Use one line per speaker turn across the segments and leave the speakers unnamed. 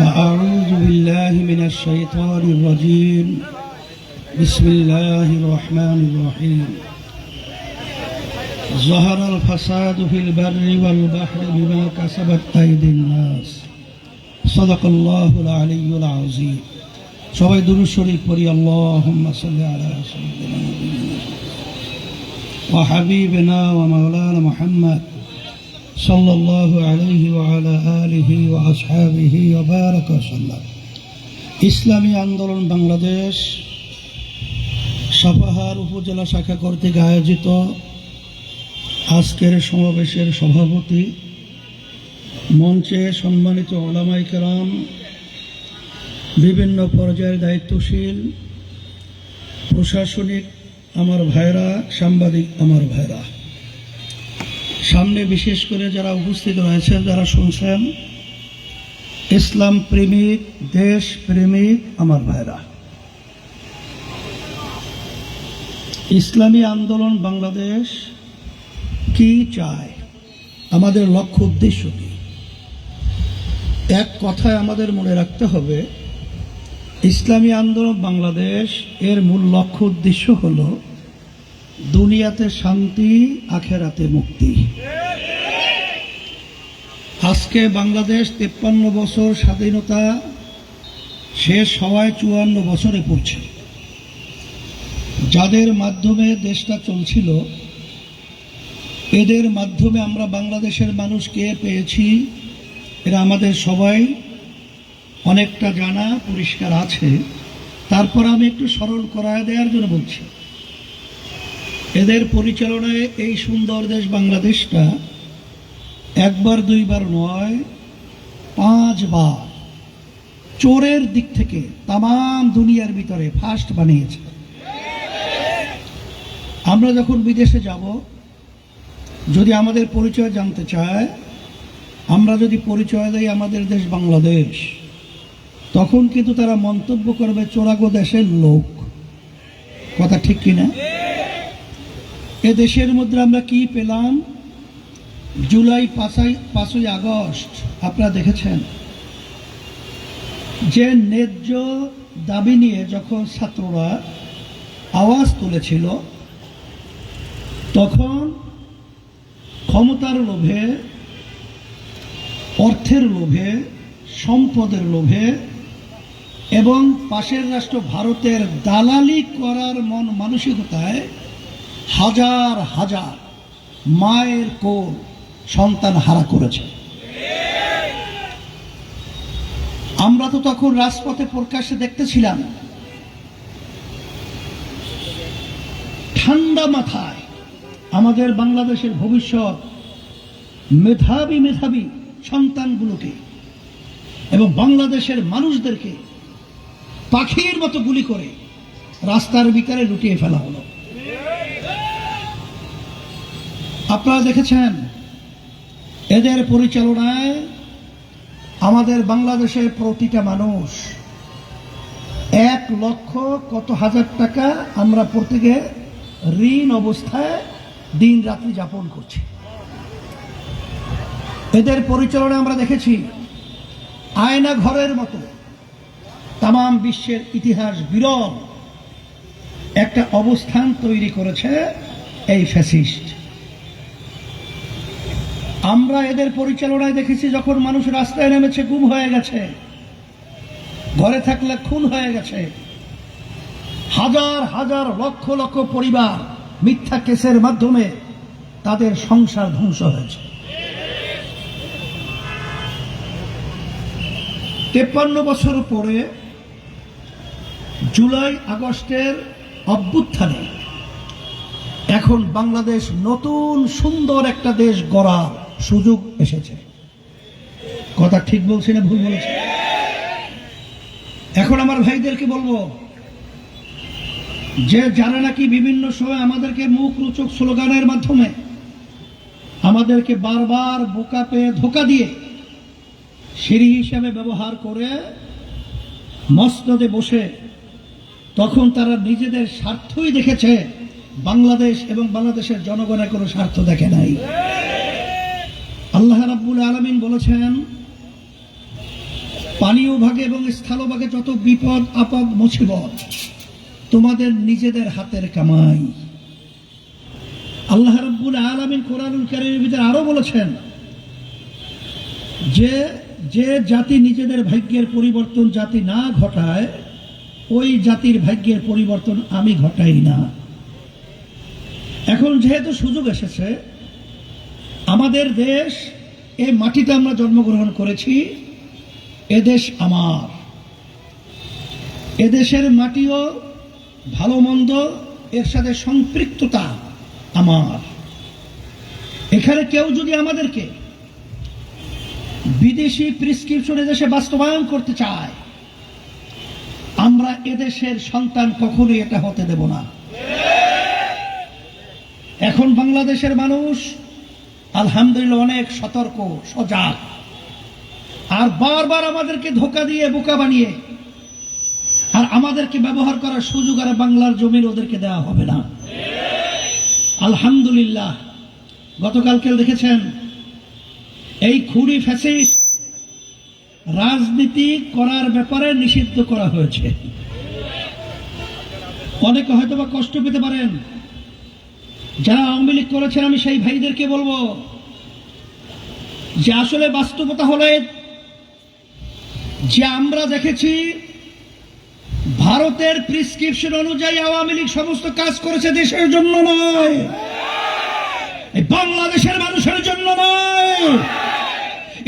أعوذ بالله من الشيطان الرجيم. بسم الله الرحمن الرحيم. ظهر الفساد في البر والبحر بما كسبت أيدي الناس. صدق الله العلي العظيم. সবাই দুরূদ শরীফ পড়ি। আল্লাহুম্মা সাল্লি আলা সাইয়্যিদিনা ওয়া হাবিবিনা ওয়া মাওলানা মুহাম্মদ সাল্লাল্লাহু আলাইহি ওয়া আলা আলিহি ওয়া আসহাবিহি ওয়া বারাকা সাল্লাম। ইসলামী আন্দোলন বাংলাদেশ সাপাহার উপজেলা শাখা কর্তৃক আয়োজিত আজকের সমাবেশের সভাপতি, মঞ্চে সম্মানিত উলামায়ে কেরাম, বিভিন্ন পর্যায়ের দায়িত্বশীল, প্রশাসনিক আমার ভাইরা, সাংবাদিক আমার ভাইরা, সামনে বিশেষ করে যারা উপস্থিত রয়েছেন, যারা শুনছেন, ইসলাম প্রেমিক, দেশ প্রেমিক আমার ভাইরা, ইসলামী আন্দোলন বাংলাদেশ কি চায়, আমাদের লক্ষ্য উদ্দেশ্য কি? এক কথায় আমাদের মনে রাখতে হবে, ইসলামী আন্দোলন বাংলাদেশ এর মূল লক্ষ্য উদ্দেশ্য হল দুনিয়াতে শান্তি, আখেরাতে মুক্তি। আজকে বাংলাদেশ 53 বছর স্বাধীনতা শেষ হওয়ায় 54 বছরে পড়ছে। যাদের মাধ্যমে দেশটা চলছিল, এদের মাধ্যমে আমরা বাংলাদেশের মানুষকে পেয়েছি, এরা আমাদের সবাই অনেকটা জানা পরিষ্কার আছে। তারপর আমি একটু সরল করায় দেওয়ার জন্য বলছি, এদের পরিচালনায় এই সুন্দর দেশ বাংলাদেশটা একবার দুইবার নয়, 5 বার চোরের দিক থেকে তামাম দুনিয়ার ভিতরে ফার্স্ট বানিয়েছে। আমরা যখন বিদেশে যাব, যদি আমাদের পরিচয় জানতে চায়, আমরা যদি পরিচয় দেই আমাদের দেশ বাংলাদেশ, তখন কিন্তু তারা মন্তব্য করবে চোরাগো দেশের লোক। কথা ঠিক কিনা? এ দেশের মধ্যে আমরা কি পেলাম? জুলাই 5ই আগস্ট আপনারা দেখেছেন যে ন্যায্য দাবি নিয়ে যখন ছাত্ররা আওয়াজ তুলেছিল, তখন ক্ষমতার লোভে, অর্থের লোভে, সম্পদের লোভে এবং পাশের রাষ্ট্র ভারতের দালালি করার মন মানসিকতায় হাজার হাজার মায়ের কোল সন্তান হারা করেছে। আমরা তো তখন রাজপথে প্রকাশ্যে দেখতেছিলাম, ঠান্ডা মাথায় আমাদের বাংলাদেশের ভবিষ্যৎ মেধাবী মেধাবী সন্তানগুলোকে এবং বাংলাদেশের মানুষদেরকে পাখির মতো গুলি করে রাস্তার ভিতরে লুটিয়ে ফেলা হলো। আপনারা দেখেছেন, এদের পরিচালনায় আমাদের বাংলাদেশের প্রতিটা মানুষ 1 লক্ষ কত হাজার টাকা আমরা প্রত্যেকে ঋণ অবস্থায় দিন রাত্রি যাপন করছি। এদের পরিচালনায় আমরা দেখেছি আয়না ঘরের মতো তামাম বিশ্বের ইতিহাস বিরল একটা অবস্থান তৈরি করেছে এই ফ্যাসিস্ট। আমরা এদের পরিচালনায় দেখেছি যখন মানুষ রাস্তায় নেমেছে, গুম হয়ে গেছে, ঘরে থাকলে খুন হয়ে গেছে, হাজার হাজার লক্ষ লক্ষ পরিবার মিথ্যা কেসের মাধ্যমে তাদের সংসার ধ্বংস হয়েছে। 53 বছর পরে জুলাই আগস্টের অভ্যুত্থানে এখন বাংলাদেশ নতুন সুন্দর একটা দেশ গড়ার সুযোগ এসেছে। কথা ঠিক বলছি না ভুল বলছি? এখন আমার ভাইদেরকে বলবো, যে যারা নাকি বিভিন্ন সময় আমাদেরকে মুখ রোচক স্লোগানের মাধ্যমে আমাদেরকে বারবার বোকা পেয়ে ধোঁকা দিয়ে সিঁড়ি হিসাবে ব্যবহার করে মসনদে বসে, তখন তারা নিজেদের স্বার্থই দেখেছে, বাংলাদেশ এবং বাংলাদেশের জনগণের কোনো স্বার্থ দেখে নাই। আল্লাহ রাব্বুল আলামিন বলেছেন, পানীয় ভাগে এবং স্থলভাগে যত বিপদ আপদ মুসিবত তোমাদের নিজেদের হাতের কামাই। আল্লাহ রাব্বুল আলামিন কোরআনুল কারীমের ভিতরে আরো বলেছেন যে যে জাতি নিজেদের ভাগ্যের পরিবর্তন জাতি না ঘটায় ওই জাতির ভাগ্যের পরিবর্তন আমি ঘটাই না। এখন যেহেতু সুযোগ এসেছে, আমাদের দেশ, এই মাটিতে আমরা জন্মগ্রহণ করেছি, এদেশ আমার, এদেশের মাটিও ভালো মন্দ এর সাথে সম্পৃক্ততা আমার। এখানে কেউ যদি আমাদেরকে বিদেশি প্রেসক্রিপশন এদেশে বাস্তবায়ন করতে চায়, আমরা এদেশের সন্তান কখনোই এটা হতে দেব না। এখন বাংলাদেশের মানুষ আলহামদুলিল্লাহ অনেক সতর্ক সজাগ, আর বারবার আমাদেরকে ধোঁকা দিয়ে বোকা বানিয়ে আর আমাদেরকে ব্যবহার করার সুযোগ আর বাংলার জমির ওদেরকে দেওয়া হবে না। আলহামদুলিল্লাহ গতকালকে দেখেছেন এই খুনি ফ্যাসিস্ট রাজনীতি করার ব্যাপারে নিষিদ্ধ করা হয়েছে। অনেকে হয়তো বা কষ্ট পেতে পারেন, যারা আওয়ামী লীগ করেছেন, আমি সেই ভাইদেরকে বলবো যে আসলে বাস্তবতা হলে যে আমরা দেখেছি ভারতের প্রেসক্রিপশন অনুযায়ী আওয়ামী লীগ সমস্ত কাজ করেছে দেশের জন্য নয়, এই বাংলাদেশের মানুষের জন্য নয়,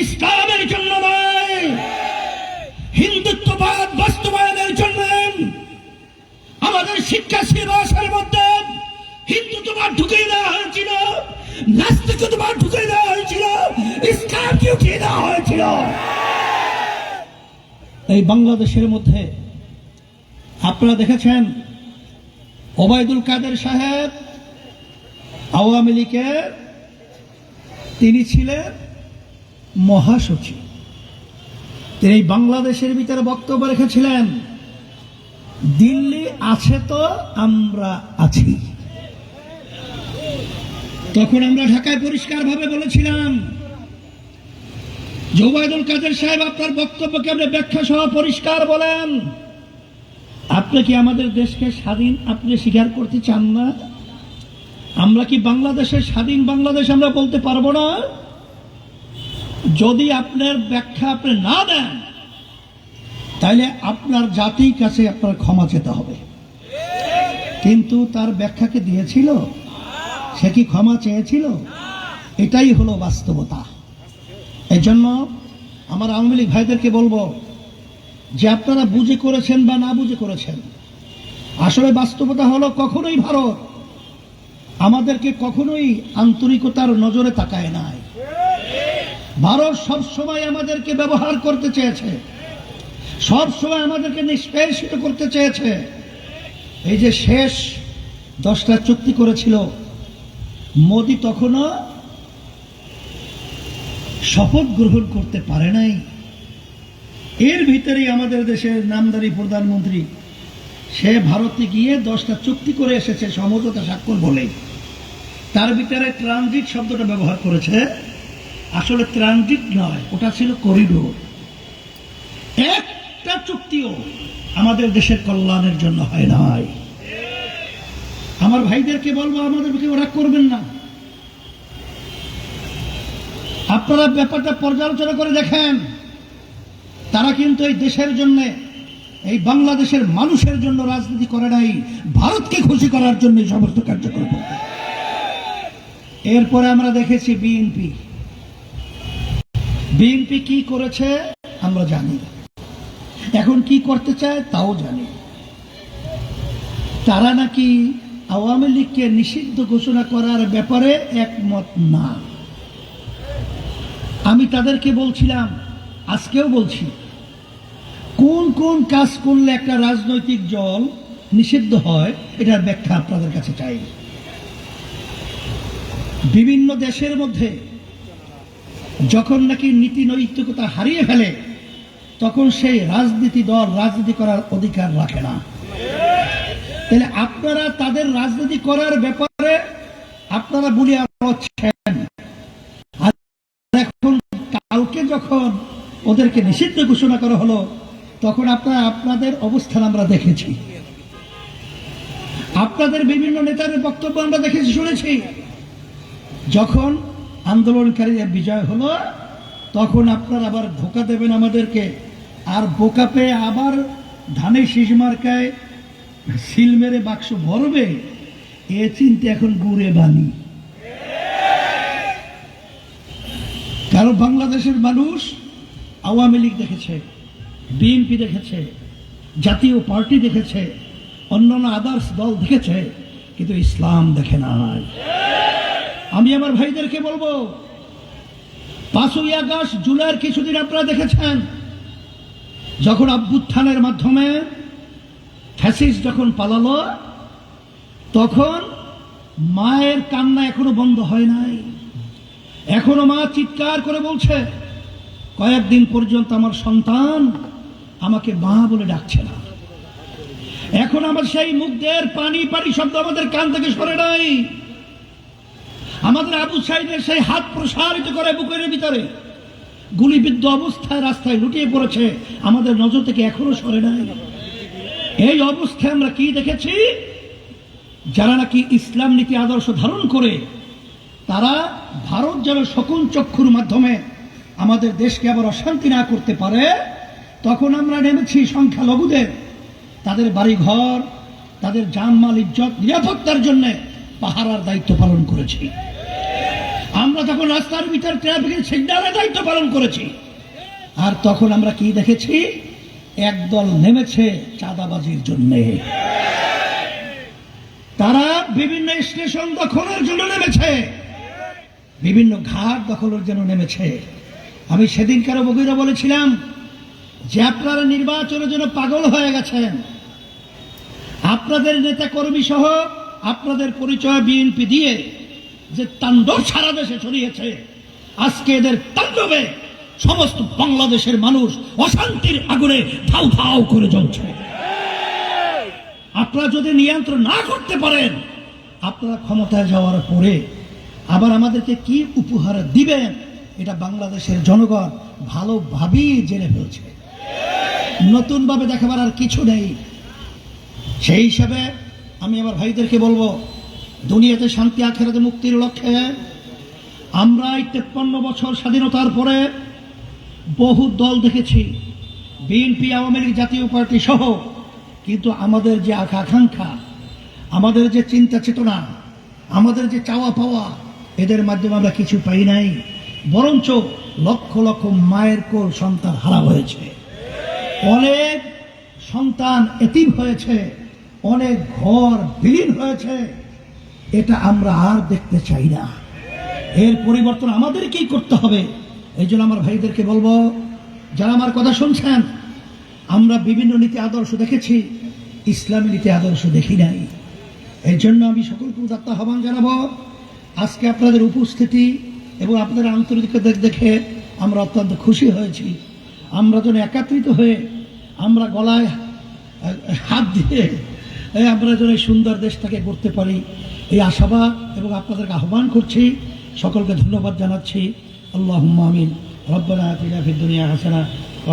ইসলামের জন্য নয়, হিন্দুত্ববাদ বাস্তবায়নের জন্য। আমাদের শিক্ষা সিলেবাসের মধ্যে হিন্দুত্ববাদ ঢুকিয়ে দেওয়া হয়েছিল, নাস্তিকতাবাদ ঢুকিয়ে দেওয়া হয়েছিল, ইসলামকে উঠিয়ে দেওয়া হয়েছিল। এই বাংলাদেশের মধ্যে আপনারা দেখেছেন ওবায়দুল কাদের সাহেব আওয়ামী লীগের, তিনি ছিলেন মহাসচিব। তিনি বাংলাদেশের ভিতরে বক্তব্য রেখেছিলেন, দিল্লি আছে তো আমরা আছি। তখন আমরা ঢাকায় পরিষ্কারভাবে বলেছিলাম যে ওবায়দুল কাদের সাহেব, আপনার বক্তব্যকে আপনি ব্যাখ্যা সহ পরিষ্কার বলেন। আপনি কি আমাদের দেশকে স্বাধীন আপনি স্বীকার করতে চান না? আমরা কি বাংলাদেশের স্বাধীন বাংলাদেশ আমরা বলতে পারবো না? যদি আপনার ব্যাখ্যা আপনি না দেন, তাহলে আপনার জাতির কাছে আপনার ক্ষমা চেতে হবে। কিন্তু তার ব্যাখ্যাকে দিয়েছিল? সে কি ক্ষমা চেয়েছিল? এটাই হলো বাস্তবতা। এই জন্য আমার আওয়ামী লীগ ভাইদেরকে বলবো যে আপনারা বুঝে করেছেন বা না বুঝে করেছেন, আসলে বাস্তবতা হলো কখনোই ভারত আমাদেরকে কখনোই আন্তরিকতার নজরে তাকায় নাই। ভারত সবসময় আমাদেরকে ব্যবহার করতে চেয়েছে, সবসময় আমাদেরকে নিষ্পেষিত করতে চেয়েছে। এই যে শেষ 10টা চুক্তি করেছিল, মোদি তখনও শপথ গ্রহণ করতে পারে নাই। এর ভিতরেই আমাদের দেশের নামদারি প্রধানমন্ত্রী সে ভারতে গিয়ে 10টা চুক্তি করে এসেছে, সমঝোতা স্বাক্ষর বলে। তার ভিতরে ট্রানজিট শব্দটা ব্যবহার করেছে, আসলে ট্রানজিট নয়, ওটা ছিল করিডোর। একটা চুক্তিও আমাদের দেশের কল্যাণের জন্য হয় নাই। আমার ভাইদেরকে বলবো, আমাদেরকে ওরা করবেন না। আপনারা ব্যাপারটা পর্যালোচনা করে দেখেন, তারা কিন্তু এই দেশের জন্য, এই বাংলাদেশের মানুষের জন্য রাজনীতি করে নাই, ভারতকে খুশি করার জন্য সমস্ত কার্যক্রম করবে। এরপরে আমরা দেখেছি বিএনপি কি করেছে আমরা জানি, এখন কি করতে চায় তাও জানি। তারা নাকি আওয়ামী লীগকে নিষিদ্ধ ঘোষণা করার ব্যাপারে একমত না। আমি তাদেরকে বলছিলাম, আজকেও বলছি, কোন কোন কাজ করলে একটা রাজনৈতিক দল নিষিদ্ধ হয় এটার ব্যাখ্যা আপনাদের কাছে চাই। বিভিন্ন দেশের মধ্যে যখন নাকি নীতি নৈতিকতা হারিয়ে ফেলে, তখন সেই রাজনীতি দল রাজনীতি করার অধিকার রাখে না। তাহলে আপনারা তাদের রাজনীতি করার ব্যাপারে আপনারা বলিয়া হচ্ছেন, আর এখন কালকে যখন ওদেরকে নিষিদ্ধ ঘোষণা করা হলো, তখন আপনাদের অবস্থান আমরা দেখেছি, আপনাদের বিভিন্ন নেতাদের বক্তব্য আমরা দেখেছি, শুনেছি। যখন আন্দোলনকারীদের বিজয় হলো, তখন আপনারা আবার ধোঁকা দেবেন আমাদেরকে, আর বোকা পেয়ে আবার ধানের শীষ মার্কায় সিল মেরে বাক্স ভরবে, এ চিন্তা এখন গুড়ে বানি। কারণ বাংলাদেশের মানুষ আওয়ামী লীগ দেখেছে, বিএনপি দেখেছে, জাতীয় পার্টি দেখেছে, অন্যান্য আদার্স দল দেখেছে, কিন্তু ইসলাম দেখে নাই। আমি আমার ভাইদেরকে বলবো, 5ই আগস্ট, জুলাইয়ের কিছুদিন আপনারা দেখেছেন, যখন অভ্যুত্থানের মাধ্যমে ফ্যাসিস্ট যখন পালালো, তখন মায়ের কান্না এখনো বন্ধ হয় নাই। এখনো মা চিৎকার করে বলছে, কয়েকদিন পর্যন্ত আমার সন্তান আমাকে মা বলে ডাকছে না। এখন আমার সেই মুখদের পানি পানি শব্দ আমাদের কান থেকে সরে নাই। আমাদের আবু সাইদের সেই হাত প্রসারিত করে বুকের ভিতরে গুলিবিদ্ধ অবস্থায় রাস্তায় লুটিয়ে পড়েছে, আমাদের নজর থেকে এখনো সরে নাই। এই অবস্থায় আমরা কি দেখেছি? যারা নাকি ইসলাম নীতি আদর্শ ধারণ করে, তারা ভারত যেন শকুন চক্ষুর মাধ্যমে আমাদের দেশকে আবার অশান্তি না করতে পারে, তখন আমরা নেমেছি সংখ্যালঘুদের, তাদের বাড়িঘর, তাদের জানমাল ইজ্জত নিরাপত্তার জন্য পাহারার দায়িত্ব পালন করেছি। আমরা তখন রাস্তার ভিতর ট্রাফিকের সিগন্যালের দায়িত্ব পালন করেছি। আর তখন আমরা কি দেখেছি? একদল নেমেছে চাঁদাবাজির জন্য, তারা বিভিন্ন স্টেশন দখলের জন্য নেমেছে, বিভিন্ন ঘাট দখলের জন্য নেমেছে। আমি সেদিনকার বগুড়া বলেছিলাম যে আপনারা নির্বাচনের জন্য পাগল হয়ে গেছেন। আপনাদের নেতা কর্মী সহ আপনাদের পরিচয় বিএনপি দিয়ে যে তাণ্ডব সারা দেশে ছড়িয়েছে, আজকে এদের তাণ্ডবে সমস্ত বাংলাদেশের মানুষ অশান্তির আগুনে ধাউ ধাউ করে জ্বলছে। আপনারা যদি নিয়ন্ত্রণ না করতে পারেন, আপনারা ক্ষমতায় যাওয়ার পরে আবার আমাদেরকে কি উপহার দিবেন, এটা বাংলাদেশের জনগণ ভালোভাবেই জেনে ফেলছে। নতুন ভাবে দেখাবার আর কিছু নেই। সেই হিসাবে আমি আমার ভাইদেরকে বলবো, দুনিয়াতে শান্তি আখেরাতে মুক্তির লক্ষ্যে আমরা 53 বছর স্বাধীনতার পরে বহু দল দেখেছি, বিএনপি, আওয়ামী লীগ, জাতীয় পার্টি সহ, কিন্তু আমাদের যে আকাঙ্ক্ষা, আমাদের যে চিন্তা চেতনা, আমাদের যে চাওয়া পাওয়া, এদের মাধ্যমে আমরা কিছু পাই নাই, বরঞ্চ লক্ষ লক্ষ মায়ের কোল সন্তান হারা হয়েছে, অনেক সন্তান এতিম হয়েছে, অনেক ঘর বিলীন হয়েছে। এটা আমরা আর দেখতে চাই না। এর পরিবর্তন আমাদেরকেই করতে হবে। এই জন্য আমার ভাইদেরকে বলবো, যারা আমার কথা শুনছেন, আমরা বিভিন্ন নীতি আদর্শ দেখেছি, ইসলামী নীতি আদর্শ দেখি নাই। এই জন্য আমি সকলকে উদাত্ত আহ্বান জানাবো, আজকে আপনাদের উপস্থিতি এবং আপনাদের আন্তরিকতা দেখে আমরা অত্যন্ত খুশি হয়েছি। আমরা যেন একত্রিত হয়ে আমরা গলায় হাত দিয়ে আমরা যেন এই সুন্দর দেশটাকে করতে পারি, এই আশাবাদ এবং আপনাদেরকে আহ্বান করছি। সকলকে ধন্যবাদ জানাচ্ছি। আল্লাহুম্মা আমিন। রব্বানা আতিনা ফিদ দুনিয়া হাসানাহ